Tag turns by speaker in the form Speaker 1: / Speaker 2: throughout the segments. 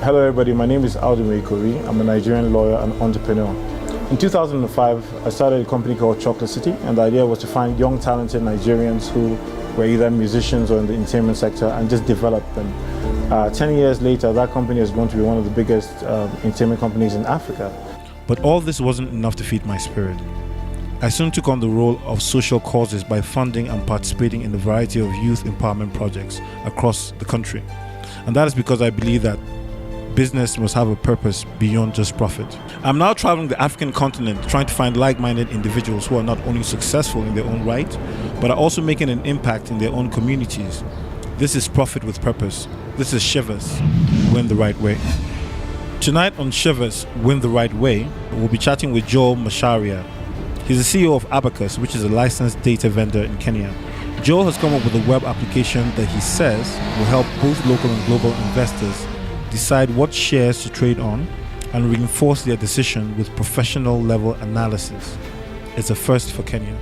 Speaker 1: Hello everybody, my name is Aldimwe Kori. I'm a Nigerian lawyer and entrepreneur. In 2005, I started a company called Chocolate City, and the idea was to find young talented Nigerians who were either musicians or in the entertainment sector and just develop them. 10 years later, that company has grown to be one of the biggest entertainment companies in Africa.
Speaker 2: But all this wasn't enough to feed my spirit. I soon took on the role of social causes by funding and participating in a variety of youth empowerment projects across the country. And that is because I believe that business must have a purpose beyond just profit. I'm now traveling the African continent trying to find like-minded individuals who are not only successful in their own right, but are also making an impact in their own communities. This is Profit with Purpose. This is Chivas, Win the Right Way. Tonight on Chivas, Win the Right Way, we'll be chatting with Joel Macharia. He's the CEO of Abacus, which is a licensed data vendor in Kenya. Joel has come up with a web application that he says will help both local and global investors decide what shares to trade on and reinforce their decision with professional level analysis. It's a first for Kenya.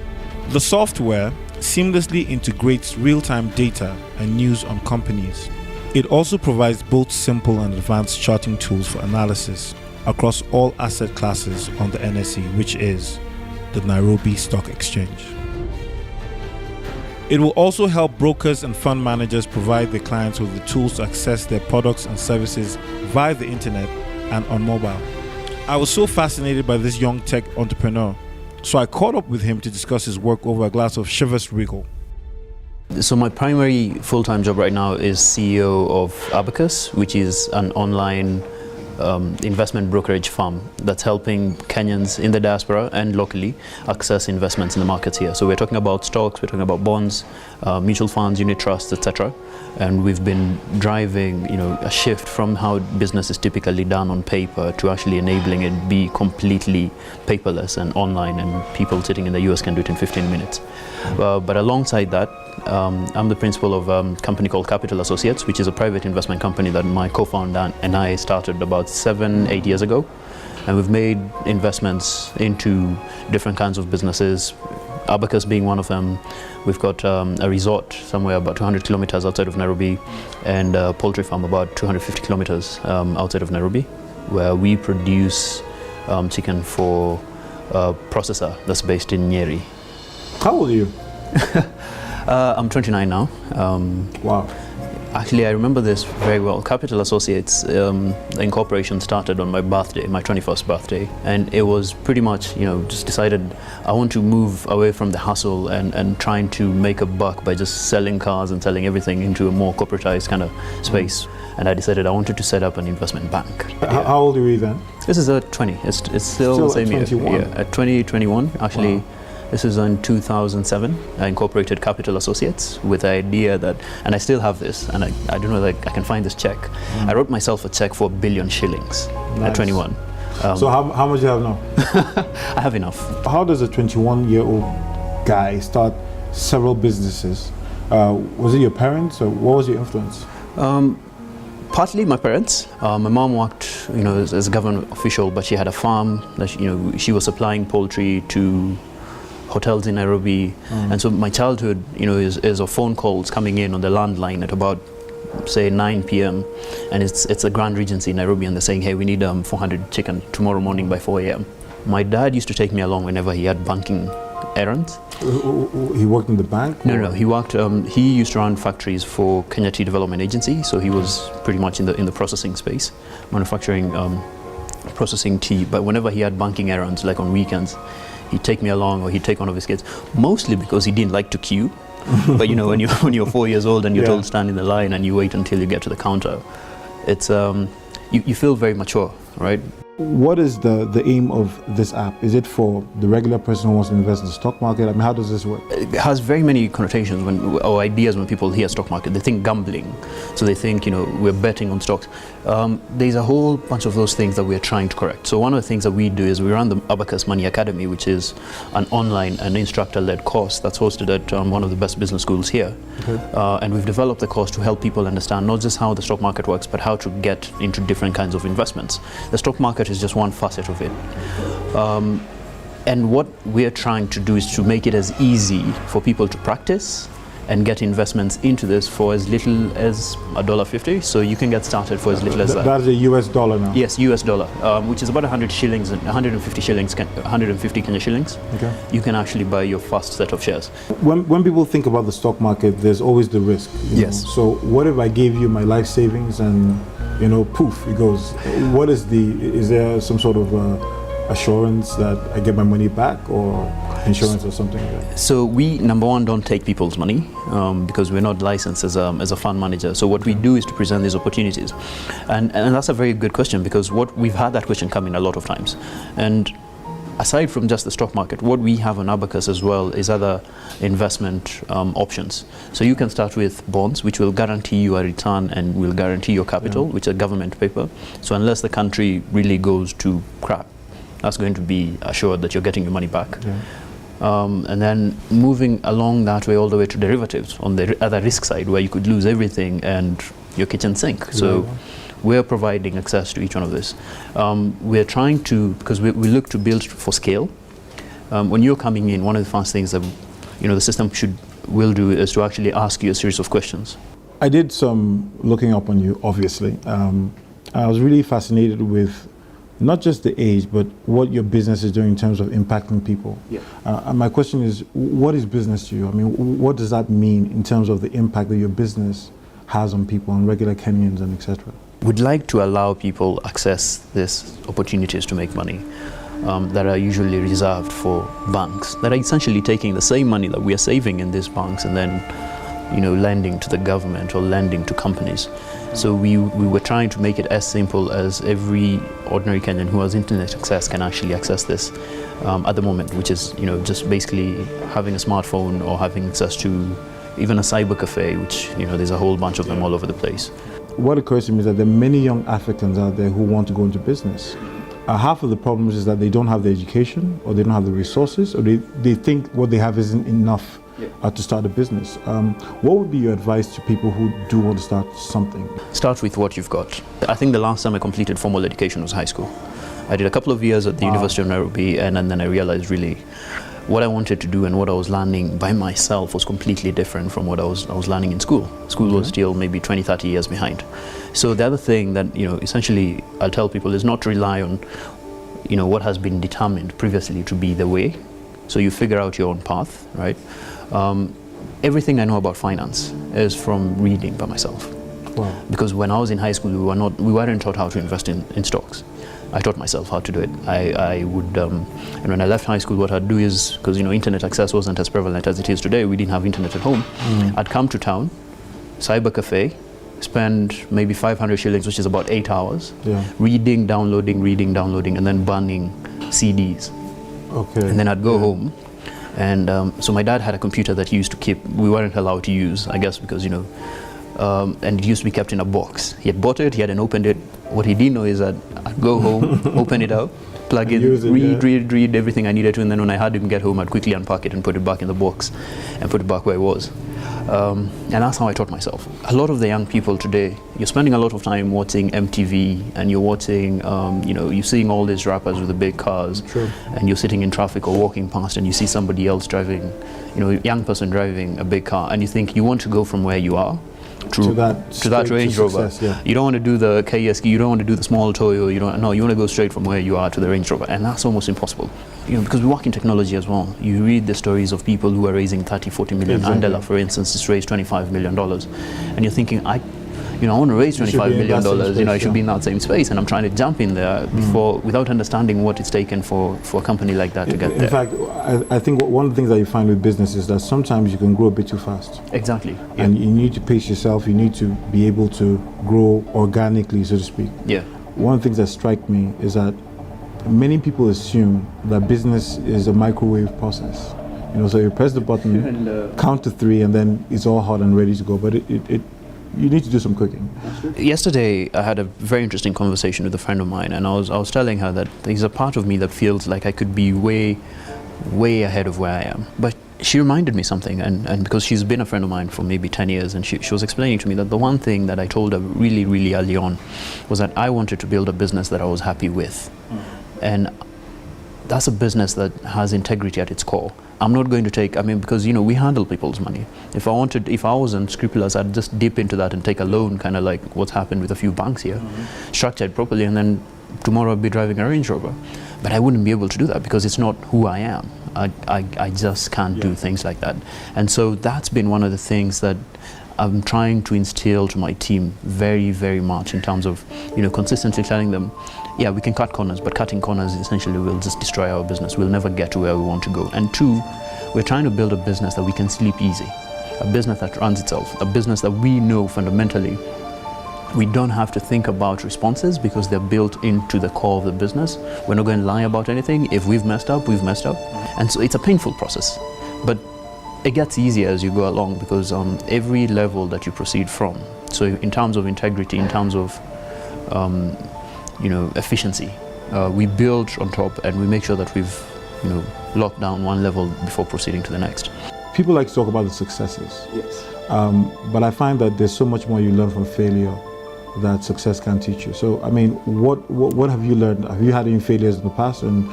Speaker 2: The software seamlessly integrates real-time data and news on companies. It also provides both simple and advanced charting tools for analysis across all asset classes on the NSE, which is the Nairobi Stock Exchange. It will also help brokers and fund managers provide their clients with the tools to access their products and services via the internet and on mobile. I was so fascinated by this young tech entrepreneur, so I caught up with him to discuss his work over a glass of Chivas Regal.
Speaker 3: So my primary full-time job right now is CEO of Abacus, which is an online investment brokerage firm that's helping Kenyans in the diaspora and locally access investments in the markets here. So we're talking about stocks, we're talking about bonds, mutual funds, unit trusts, etc. And we've been driving, a shift from how business is typically done on paper to actually enabling it be completely paperless and online, and people sitting in the US can do it in 15 minutes. But alongside that, I'm the principal of a company called Capital Associates, which is a private investment company that my co-founder and I started about 7-8 years ago. And we've made investments into different kinds of businesses, Abacus being one of them. We've got a resort somewhere about 200 kilometers outside of Nairobi, and a poultry farm about 250 kilometers outside of Nairobi, where we produce chicken for a processor that's based in Nyeri.
Speaker 1: How old are you?
Speaker 3: I'm 29 now.
Speaker 1: Wow.
Speaker 3: Actually, I remember this very well. Capital Associates, the incorporation started on my birthday, my 21st birthday. And it was pretty much, just decided I want to move away from the hustle and trying to make a buck by just selling cars and selling everything into a more corporatized kind of space. And I decided I wanted to set up an investment bank.
Speaker 1: How old are you then?
Speaker 3: This is at 20. It's still the same year. Yeah, at 2021, actually. Wow. This is in 2007. I incorporated Capital Associates with the idea that, and I still have this, and I don't know that I can find this check. I wrote myself a check for 1 billion shilling at 21.
Speaker 1: So how much do you have now?
Speaker 3: I have enough.
Speaker 1: How does a 21-year-old guy start several businesses? Was it your parents, or what was your influence?
Speaker 3: Partly my parents. My mom worked, as a government official, but she had a farm that she was supplying poultry to hotels in Nairobi, and so my childhood, is of phone calls coming in on the landline at about, say, 9 p.m. and it's a Grand Regency in Nairobi, and they're saying, hey, we need 400 chicken tomorrow morning by 4 a.m. My dad used to take me along whenever he had banking errands.
Speaker 1: He worked in the bank?
Speaker 3: No, he worked. He used to run factories for Kenya Tea Development Agency, so he was pretty much in the processing space, manufacturing, processing tea. But whenever he had banking errands, like on weekends, he'd take me along, or he'd take one of his kids, mostly because he didn't like to queue. But when you're 4 years old and you're told to stand in the line and you wait until you get to the counter, it's you feel very mature, right?
Speaker 1: What is the aim of this app? Is it for the regular person who wants to invest in the stock market? I mean, how does this work?
Speaker 3: It has very many connotations or ideas when people hear stock market. They think gambling. So they think, we're betting on stocks. There's a whole bunch of those things that we're trying to correct. So one of the things that we do is we run the Abacus Money Academy, which is an online and instructor-led course that's hosted at one of the best business schools here. Okay. And we've developed the course to help people understand not just how the stock market works, but how to get into different kinds of investments. The stock market is just one facet of it. And what we're trying to do is to make it as easy for people to practice and get investments into this for as little as $1.50. So you can get started for as little as that.
Speaker 1: That's a US dollar now?
Speaker 3: Yes, US dollar, which is about 100 shillings, 150 shillings, 150 Kenya shillings.
Speaker 1: Okay.
Speaker 3: You can actually buy your first set of shares.
Speaker 1: When people think about the stock market, there's always the risk.
Speaker 3: Yes.
Speaker 1: So what if I gave you my life savings and, poof, it goes? Is there some sort of assurance that I get my money back, or insurance or something like that?
Speaker 3: So we, number one, don't take people's money because we're not licensed as a fund manager. So what we do is to present these opportunities. And that's a very good question, because we've had that question come in a lot of times. And aside from just the stock market, what we have on Abacus as well is other investment options. So you can start with bonds, which will guarantee you a return and will guarantee your capital, which is a government paper. So unless the country really goes to crap, that's going to be assured that you're getting your money back. And then moving along that way all the way to derivatives on the other risk side, where you could lose everything and your kitchen sink. So we're providing access to each one of this. We're trying to, because we look to build for scale. When you're coming in, one of the first things that the system will do is to actually ask you a series of questions.
Speaker 1: I did some looking up on you, obviously. I was really fascinated with not just the age, but what your business is doing in terms of impacting people. And my question is, what is business to you? I mean, what does that mean in terms of the impact that your business has on people, on regular Kenyans and etc.?
Speaker 3: We'd like to allow people access these opportunities to make money that are usually reserved for banks, that are essentially taking the same money that we are saving in these banks and then lending to the government or lending to companies. So we were trying to make it as simple as every ordinary Kenyan who has internet access can actually access this at the moment, which is just basically having a smartphone or having access to even a cyber cafe, which there's a whole bunch of them all over the place.
Speaker 1: What occurs to me is that there are many young Africans out there who want to go into business. Half of the problems is that they don't have the education, or they don't have the resources, or they think what they have isn't enough to start a business. What would be your advice to people who do want to start something?
Speaker 3: Start with what you've got. I think the last time I completed formal education was high school. I did a couple of years at the University of Nairobi, and then I realized really what I wanted to do and what I was learning by myself was completely different from what I was learning in school. School was still maybe 20, 30 years behind. So the other thing that, essentially I'll tell people is not to rely on, what has been determined previously to be the way. So you figure out your own path, right? Everything I know about finance is from reading by myself.
Speaker 1: Wow.
Speaker 3: Because when I was in high school, we weren't taught how to invest in stocks. I taught myself how to do it. I would, and when I left high school, what I'd do is, because internet access wasn't as prevalent as it is today, we didn't have internet at home. I'd come to town, cyber cafe, spend maybe 500 shillings, which is about 8 hours, reading, downloading, and then burning CDs.
Speaker 1: Okay.
Speaker 3: And then I'd go home. And so my dad had a computer that he used to keep, we weren't allowed to use, I guess, because, and it used to be kept in a box. He had bought it, he hadn't opened it. What he didn't know is that I'd go home, open it up, plug in, read everything I needed to, and then when I had him get home, I'd quickly unpack it and put it back in the box and put it back where it was. And that's how I taught myself. A lot of the young people today, you're spending a lot of time watching MTV, and you're watching, you're seeing all these rappers with the big cars, and you're sitting in traffic or walking past and you see somebody else driving, a young person driving a big car, and you think you want to go from where you are to that Range Rover. You don't want to do the KSK, you don't want to do the small Toyo, you want to go straight from where you are to the Range Rover, and that's almost impossible. Because we work in technology as well. You read the stories of people who are raising 30, 40 million. Andela, for instance, has raised $25 million. And you're thinking, I want to raise $25 million, I should be in that same space, and I'm trying to jump in there without understanding what it's taken for a company like that to get there.
Speaker 1: In fact, I think one of the things that you find with business is that sometimes you can grow a bit too fast.
Speaker 3: Exactly.
Speaker 1: And you need to pace yourself, you need to be able to grow organically, so to speak. One of the things that strike me is that many people assume that business is a microwave process. So you press the button, and, count to 3, and then it's all hot and ready to go. But you need to do some cooking.
Speaker 3: Yesterday, I had a very interesting conversation with a friend of mine, and I was telling her that there's a part of me that feels like I could be way, way ahead of where I am. But she reminded me something, and because she's been a friend of mine for maybe 10 years, and she was explaining to me that the one thing that I told her really, really early on was that I wanted to build a business that I was happy with. And that's a business that has integrity at its core. I'm not going to take, because we handle people's money. If I was unscrupulous, I'd just dip into that and take a loan, kind of like what's happened with a few banks here, structured properly, and then tomorrow I'd be driving a Range Rover. But I wouldn't be able to do that because it's not who I am. I just can't do things like that. And so that's been one of the things that I'm trying to instill to my team very, very much, in terms of, consistently telling them, yeah, we can cut corners, but cutting corners essentially will just destroy our business. We'll never get to where we want to go. And two, we're trying to build a business that we can sleep easy, a business that runs itself, a business that we know fundamentally we don't have to think about responses because they're built into the core of the business. We're not going to lie about anything. If we've messed up, we've messed up. And so it's a painful process, but it gets easier as you go along, because on every level that you proceed from, so in terms of integrity, in terms of efficiency, we build on top and we make sure that we've locked down one level before proceeding to the next.
Speaker 1: People like to talk about the successes.
Speaker 3: Yes.
Speaker 1: But I find that there's so much more you learn from failure that success can teach you. So, what have you learned? Have you had any failures in the past, and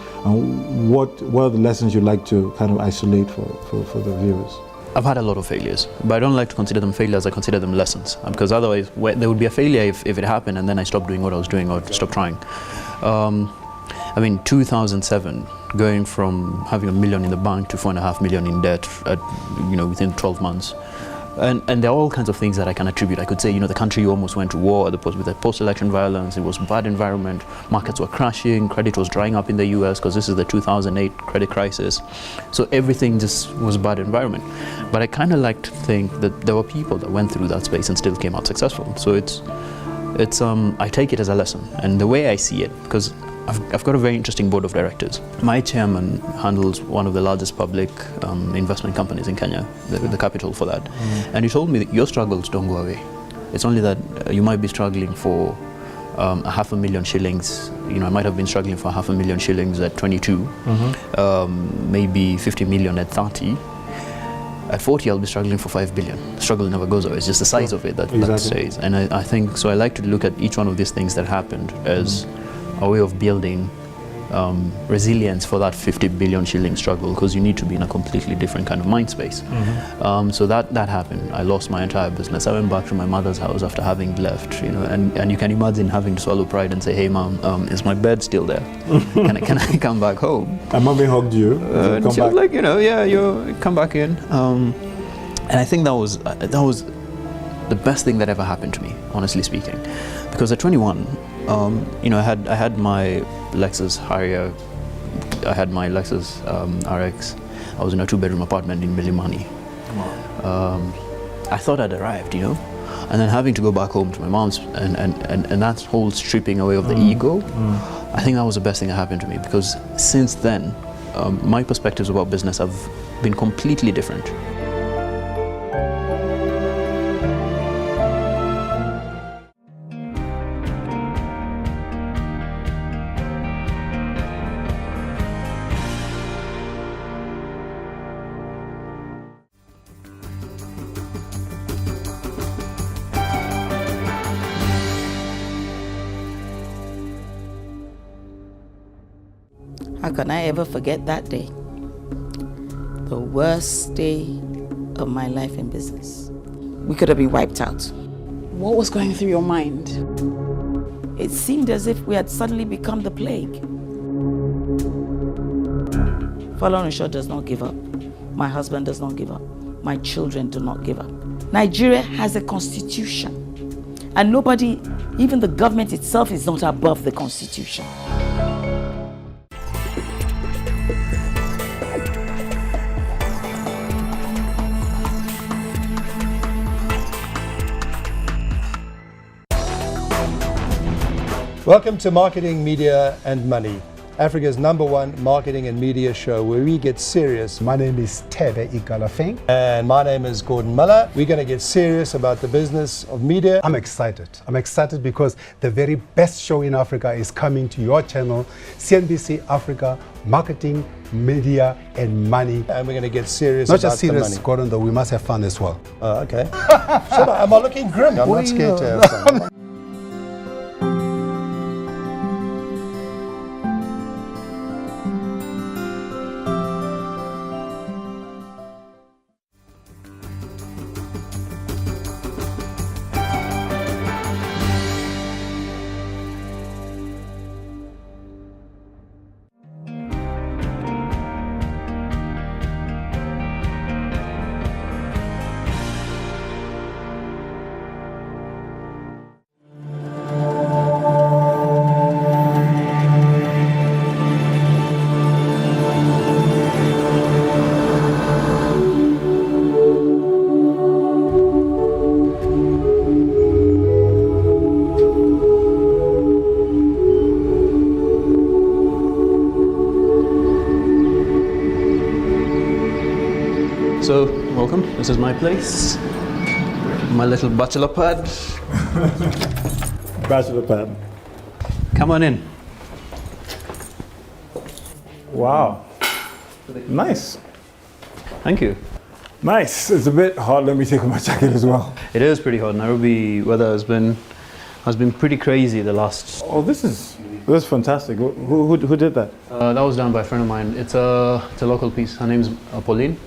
Speaker 1: what are the lessons you'd like to kind of isolate for the viewers?
Speaker 3: I've had a lot of failures, but I don't like to consider them failures. I consider them lessons, because otherwise there would be a failure if it happened and then I stopped doing what I was doing or stopped trying. 2007, going from having $1 million in the bank to $4.5 million in debt within 12 months. And there are all kinds of things that I can attribute. I could say, the country almost went to war with the post-election violence. It was a bad environment. Markets were crashing. Credit was drying up in the US because this is the 2008 credit crisis. So everything just was a bad environment. But I kind of like to think that there were people that went through that space and still came out successful. So I take it as a lesson. And the way I see it, because I've got a very interesting board of directors. My chairman handles one of the largest public investment companies in Kenya, the capital for that. And he told me that your struggles don't go away. It's only that you might be struggling for $500,000 shillings. I might have been struggling for $500,000 shillings at 22, maybe 50 million at 30. At 40, I'll be struggling for 5 billion. The struggle never goes away. It's just the size of it that stays. And I think, so I like to look at each one of these things that happened as a way of building resilience for that 50 billion shilling struggle, because you need to be in a completely different kind of mind space. So that happened. I lost my entire business. I went back to my mother's house after having left, and you can imagine having to swallow pride and say, hey mom, is my bed still there? Can I come back home?
Speaker 1: And mommy hugged you.
Speaker 3: And she was like, you come back in. And I think that was the best thing that ever happened to me, honestly speaking, because at 21, I had my Lexus Harrier, I had my Lexus RX. I was in a 2-bedroom apartment in Milimani. I thought I'd arrived, and then having to go back home to my mom's and that whole stripping away of the ego, I think that was the best thing that happened to me, because since then, my perspectives about business have been completely different.
Speaker 4: How can I ever forget that day? The worst day of my life in business. We could have been wiped out.
Speaker 5: What was going through your mind?
Speaker 4: It seemed as if we had suddenly become the plague. Falonisho does not give up. My husband does not give up. My children do not give up. Nigeria has a constitution. And nobody, even the government itself, is not above the constitution.
Speaker 6: Welcome to Marketing, Media and Money, Africa's #1 marketing and media show where we get serious.
Speaker 7: My name is Tebe Igalafeng.
Speaker 6: And my name is Gordon Miller. We're going to get serious about the business of media.
Speaker 7: I'm excited. I'm excited because the very best show in Africa is coming to your channel, CNBC Africa, Marketing, Media and Money.
Speaker 6: And we're going to get serious
Speaker 7: Not
Speaker 6: about
Speaker 7: just serious,
Speaker 6: the money.
Speaker 7: Gordon, though, we must have fun as well.
Speaker 6: Okay. Am I looking grim? I'm not scared to have fun.
Speaker 3: So, welcome. This is my place. My little bachelor pad.
Speaker 1: Bachelor pad.
Speaker 3: Come on in.
Speaker 1: Wow. Nice.
Speaker 3: Thank you.
Speaker 1: Nice. It's a bit hot. Let me take off my jacket as well.
Speaker 3: It is pretty hot. Nairobi weather has been pretty crazy the last.
Speaker 1: Oh, this is fantastic. Who did that?
Speaker 3: That was done by a friend of mine. It's a local piece. Her name's Pauline.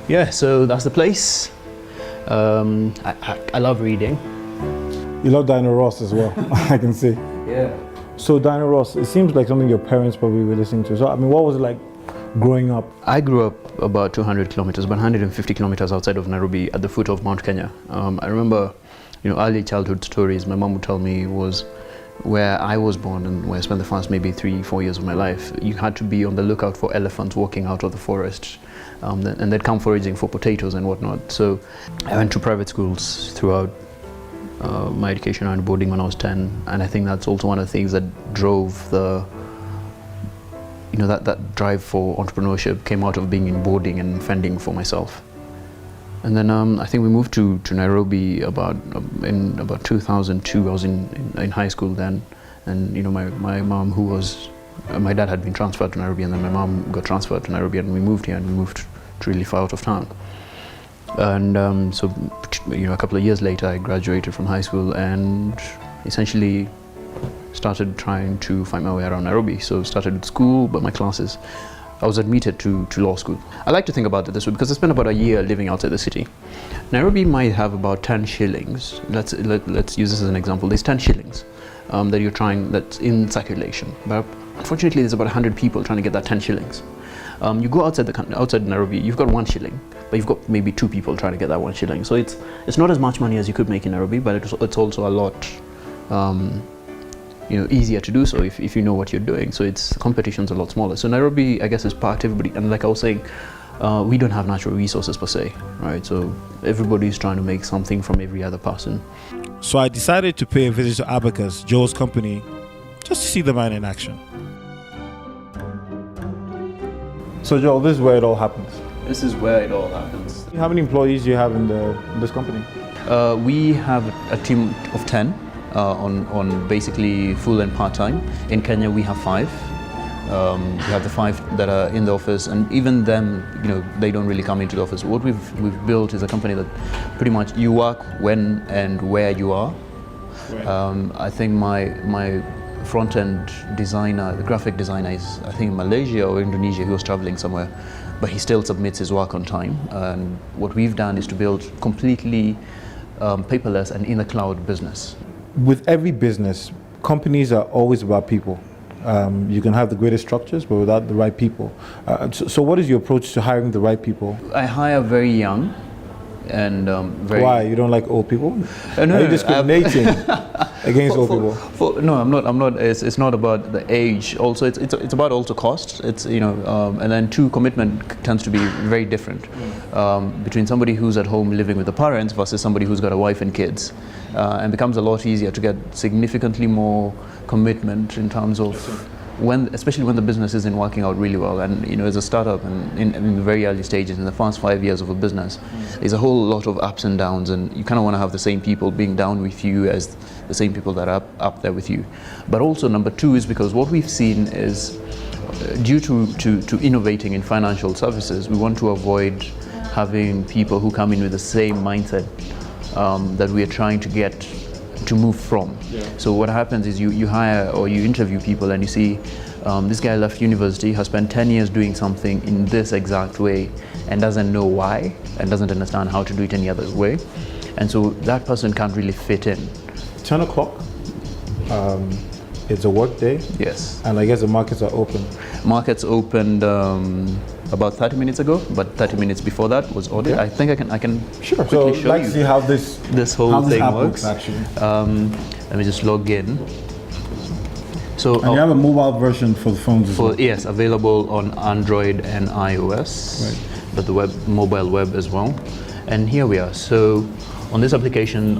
Speaker 3: Yeah. So that's the place. I love reading.
Speaker 1: You love Diana Ross as well. I can see.
Speaker 3: Yeah.
Speaker 1: So Diana Ross, it seems like something your parents probably were listening to. So I mean, what was it like growing up?
Speaker 3: I grew up about 200 kilometers, about 150 kilometers outside of Nairobi, at the foot of Mount Kenya. I remember, early childhood stories my mom would tell me was where I was born and where I spent the first maybe 3-4 years of my life. You had to be on the lookout for elephants walking out of the forest, and they'd come foraging for potatoes and whatnot. So I went to private schools throughout my education and boarding when I was 10, and I think that's also one of the things that drove that drive for entrepreneurship came out of being in boarding and fending for myself. And then I think we moved to Nairobi in about 2002. I was in high school then, and my mom, my dad had been transferred to Nairobi, and then my mom got transferred to Nairobi, and we moved here, and we moved really far out of town. And so a couple of years later, I graduated from high school and essentially started trying to find my way around Nairobi. So started with school, but my classes, I was admitted to law school. I like to think about it this way because I spent about a year living outside the city. Nairobi might have about 10 shillings. Let's use this as an example. There's 10 shillings that's in circulation. But unfortunately, there's about 100 people trying to get that 10 shillings. You go outside Nairobi, you've got 1 shilling, but you've got maybe 2 people trying to get that 1 shilling. So it's not as much money as you could make in Nairobi, but it's also a lot easier to do so if you know what you're doing. So competition's a lot smaller. So Nairobi, I guess, is part everybody. And like I was saying, we don't have natural resources per se, right? So everybody's trying to make something from every other person.
Speaker 2: So I decided to pay a visit to Abacus, Joel's company, just to see the man in action.
Speaker 1: So Joel, this is where it all happens.
Speaker 3: This is where it all happens.
Speaker 1: How many employees do you have in this company?
Speaker 3: We have a team of 10 on basically full and part-time. In Kenya, we have 5. We have the 5 that are in the office, and even them, they don't really come into the office. What we've built is a company that pretty much you work when and where you are. Right. I think my front-end designer, the graphic designer, is I think in Malaysia or Indonesia. He was traveling somewhere, but he still submits his work on time. And what we've done is to build completely paperless and in the cloud business.
Speaker 1: With every business, companies are always about people. You can have the greatest structures, but without the right people. So what is your approach to hiring the right people?
Speaker 3: I hire very young and very...
Speaker 1: Why? You don't like old people?
Speaker 3: No,
Speaker 1: are you discriminating against old people?
Speaker 3: No, I'm not. It's not about the age. Also, it's about also cost. It's and then 2, commitment tends to be very different between somebody who's at home living with the parents versus somebody who's got a wife and kids, and becomes a lot easier to get significantly more commitment in terms of especially when the business isn't working out really well. And as a startup and in the very early stages, in the first 5 years of a business, there's a whole lot of ups and downs, and you kind of want to have the same people being down with you as the same people that are up there with you. But also number 2 is because what we've seen is due to innovating in financial services, we want to avoid having people who come in with the same mindset that we are trying to get to move from. Yeah. So what happens is you hire or you interview people and you see this guy left university, has spent 10 years doing something in this exact way and doesn't know why and doesn't understand how to do it any other way. And so that person can't really fit in.
Speaker 1: 10 o'clock, it's a work day.
Speaker 3: Yes.
Speaker 1: And I guess the markets are open.
Speaker 3: Markets opened about 30 minutes ago, but 30 minutes before that was audit. Yeah. I think I can
Speaker 1: sure.
Speaker 3: quickly
Speaker 1: so
Speaker 3: show
Speaker 1: let's
Speaker 3: you
Speaker 1: see how this
Speaker 3: whole thing works.
Speaker 1: Actually.
Speaker 3: Let me just log in. So
Speaker 1: and you have a mobile version for the phones as well?
Speaker 3: Yes, available on Android and iOS, right. But the mobile web as well. And here we are. So On this application,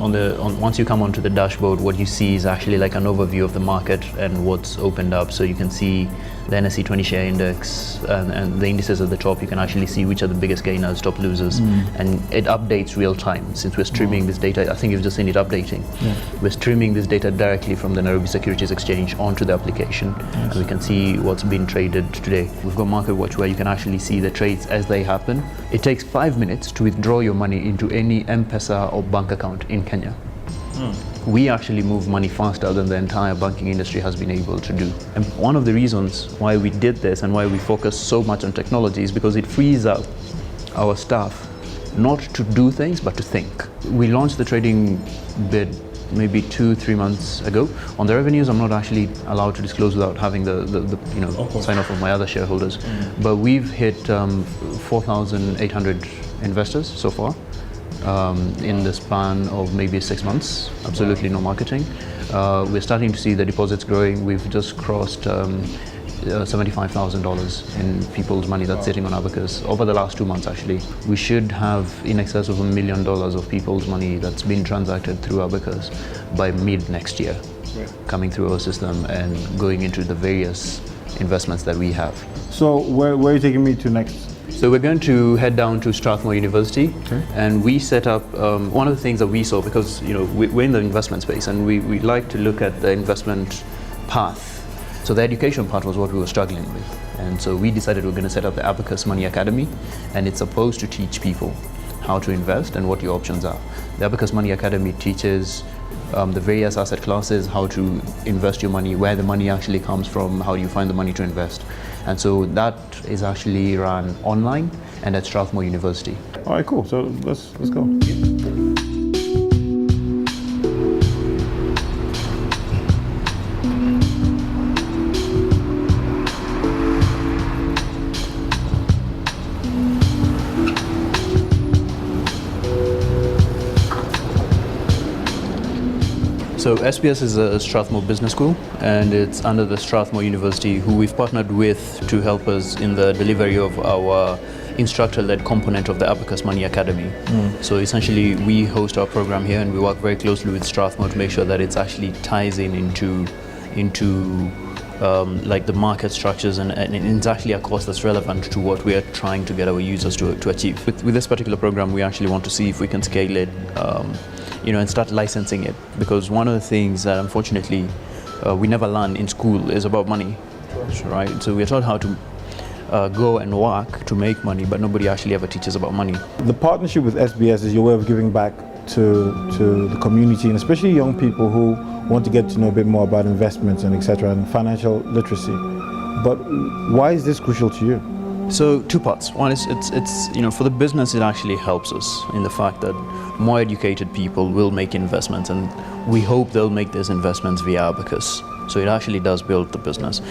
Speaker 3: once you come onto the dashboard, what you see is actually like an overview of the market and what's opened up. So you can see the NSE 20 share index and the indices at the top. You can actually see which are the biggest gainers, top losers, and it updates real time. Since we're streaming this data, I think you've just seen it updating. Yeah. We're streaming this data directly from the Nairobi Securities Exchange onto the application, and we can see what's been traded today. We've got Market Watch where you can actually see the trades as they happen. It takes 5 minutes to withdraw your money into any M-Pesa or bank account in Kenya. We actually move money faster than the entire banking industry has been able to do. And one of the reasons why we did this and why we focus so much on technology is because it frees up our staff not to do things but to think. We launched the trading bid maybe 2-3 months ago. On the revenues, I'm not actually allowed to disclose without having the sign off of my other shareholders. But we've hit 4,800 investors so far. In the span of maybe 6 months, absolutely no marketing. We're starting to see the deposits growing. We've just crossed $75,000 in people's money that's sitting on Abacus over the last 2 months. Actually, we should have in excess of $1 million of people's money that's been transacted through Abacus by mid next year, coming through our system and going into the various investments that we have.
Speaker 1: So where are you taking me to next?
Speaker 3: So we're going to head down to Strathmore University, and we set up one of the things that we saw, because we're in the investment space and we like to look at the investment path. So the education part was what we were struggling with, and so we decided we're going to set up the Abacus Money Academy, and it's supposed to teach people how to invest and what your options are. The Abacus Money Academy teaches the various asset classes, how to invest your money, where the money actually comes from, how do you find the money to invest. And so that is actually run online and at Strathmore University.
Speaker 1: All right, cool. So let's go.
Speaker 3: So SBS is a Strathmore Business School, and it's under the Strathmore University, who we've partnered with to help us in the delivery of our instructor-led component of the Abacus Money Academy. So essentially, we host our program here, and we work very closely with Strathmore to make sure that it actually ties into like the market structures, and it's actually a course that's relevant to what we are trying to get our users to achieve. With this particular program, we actually want to see if we can scale it, and start licensing it, because one of the things that unfortunately we never learn in school is about money, right? So we're taught how to go and work to make money, but nobody actually ever teaches about money.
Speaker 1: The partnership with SBS is your way of giving back to the community, and especially young people who want to get to know a bit more about investments and etc. and financial literacy. But why is this crucial to you?
Speaker 3: So 2 parts. One is it's for the business, it actually helps us in the fact that more educated people will make investments, and we hope they'll make these investments via Abacus. So it actually does build the business.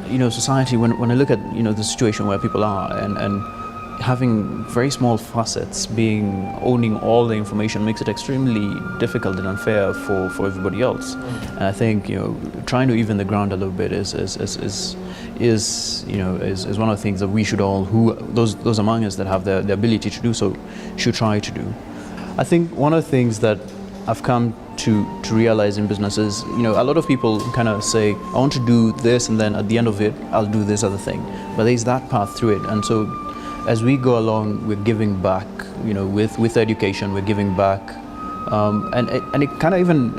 Speaker 3: Society, when I look at the situation where people are and having very small facets owning all the information makes it extremely difficult and unfair for everybody else. And I think trying to even the ground a little bit is one of the things that we should all, those among us that have the ability to do so, should try to do. I think one of the things that I've come to realize in business is, a lot of people kind of say, I want to do this, and then at the end of it, I'll do this other thing. But there's that path through it, and so as we go along, we're giving back. With education, we're giving back, and it kind of even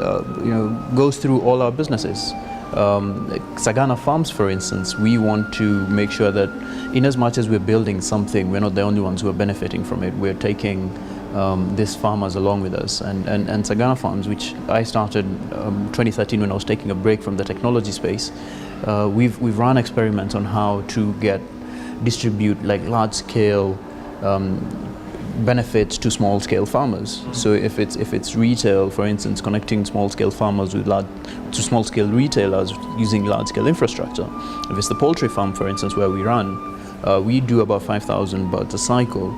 Speaker 3: goes through all our businesses. Sagana Farms, for instance, we want to make sure that in as much as we're building something, we're not the only ones who are benefiting from it. We're taking these farmers along with us, and Sagana Farms, which I started 2013 when I was taking a break from the technology space. We've run experiments on how to distribute like large-scale benefits to small-scale farmers. So if it's retail, for instance, connecting small-scale farmers to small-scale retailers using large-scale infrastructure. If it's the poultry farm, for instance, where we run, we do about 5,000 birds a cycle,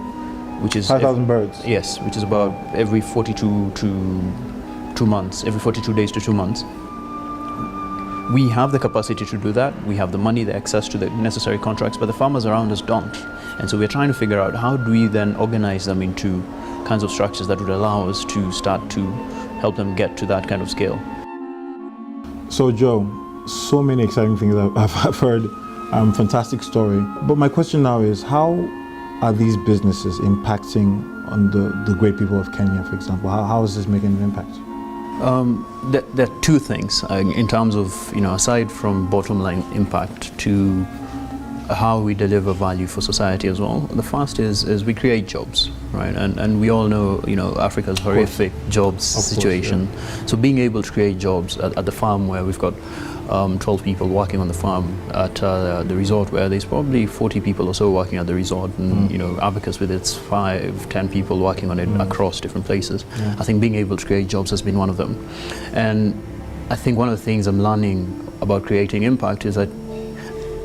Speaker 3: which is
Speaker 1: 5,000 birds.
Speaker 3: Yes, which is about every 42 to 2 months, every 42 days to 2 months. we have the capacity to do that. We have the money, the access to the necessary contracts, but the farmers around us don't. And so we're trying to figure out how do we then organize them into kinds of structures that would allow us to start to help them get to that kind of scale.
Speaker 1: So Joe, so many exciting things I've heard, fantastic story. But my question now is, how are these businesses impacting on the great people of Kenya, for example? How is this making an impact?
Speaker 3: There are two things in terms of, aside from bottom line impact, to how we deliver value for society as well. The first is we create jobs, right? And we all know, Africa's horrific jobs situation.
Speaker 1: Yeah.
Speaker 3: So being able to create jobs at the farm where we've got 12 people working on the farm, at the resort where there's probably 40 people or so working at the resort, and Abacus with its 5-10 people working on it across different places.
Speaker 1: Yeah.
Speaker 3: I think being able to create jobs has been one of them. And I think one of the things I'm learning about creating impact is that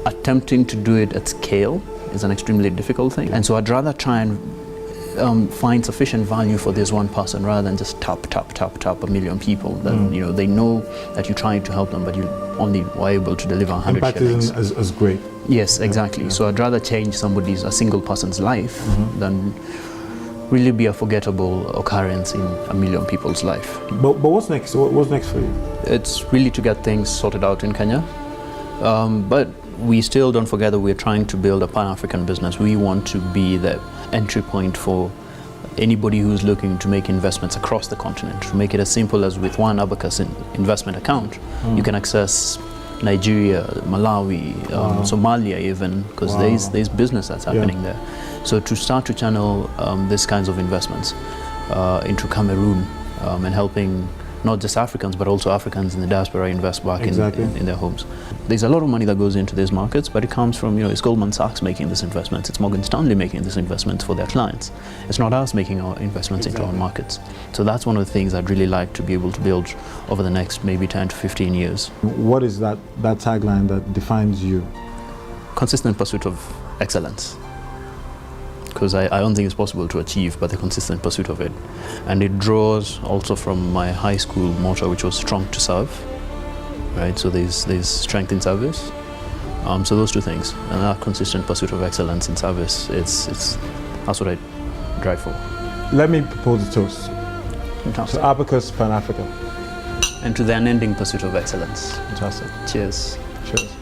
Speaker 3: attempting to do it at scale is an extremely difficult thing. And so I'd rather try and find sufficient value for this one person rather than just tap a million people. That they know that you're trying to help them, but you only were able to deliver 100
Speaker 1: Impact
Speaker 3: shillings.
Speaker 1: isn't as great.
Speaker 3: Yes, exactly.
Speaker 1: Yeah.
Speaker 3: So I'd rather change a single person's life than really be a forgettable occurrence in a million people's life.
Speaker 1: But what's next? What's next for you?
Speaker 3: It's really to get things sorted out in Kenya. But we still don't forget that we're trying to build a Pan-African business. We want to be the entry point for anybody who's looking to make investments across the continent. To make it as simple as with one Abacus investment account, you can access Nigeria, Malawi, Somalia even, because there's business that's happening there. So to start to channel these kinds of investments into Cameroon and helping not just Africans, but also Africans in the diaspora invest back in their homes. There's a lot of money that goes into these markets, but it comes from, it's Goldman Sachs making these investments, it's Morgan Stanley making these investments for their clients. It's not us making our investments into our markets. So that's one of the things I'd really like to be able to build over the next maybe 10 to 15 years.
Speaker 1: What is that tagline that defines you?
Speaker 3: Consistent pursuit of excellence. Because I don't think it's possible to achieve, but the consistent pursuit of it. And it draws also from my high school motto, which was strong to serve, right? So there's strength in service. So those two things, and that consistent pursuit of excellence in service, that's what I drive for.
Speaker 1: Let me propose a toast.
Speaker 3: Fantastic.
Speaker 1: To Abacus Pan-Africa.
Speaker 3: And to the unending pursuit of excellence.
Speaker 1: Fantastic.
Speaker 3: Cheers.
Speaker 1: Cheers.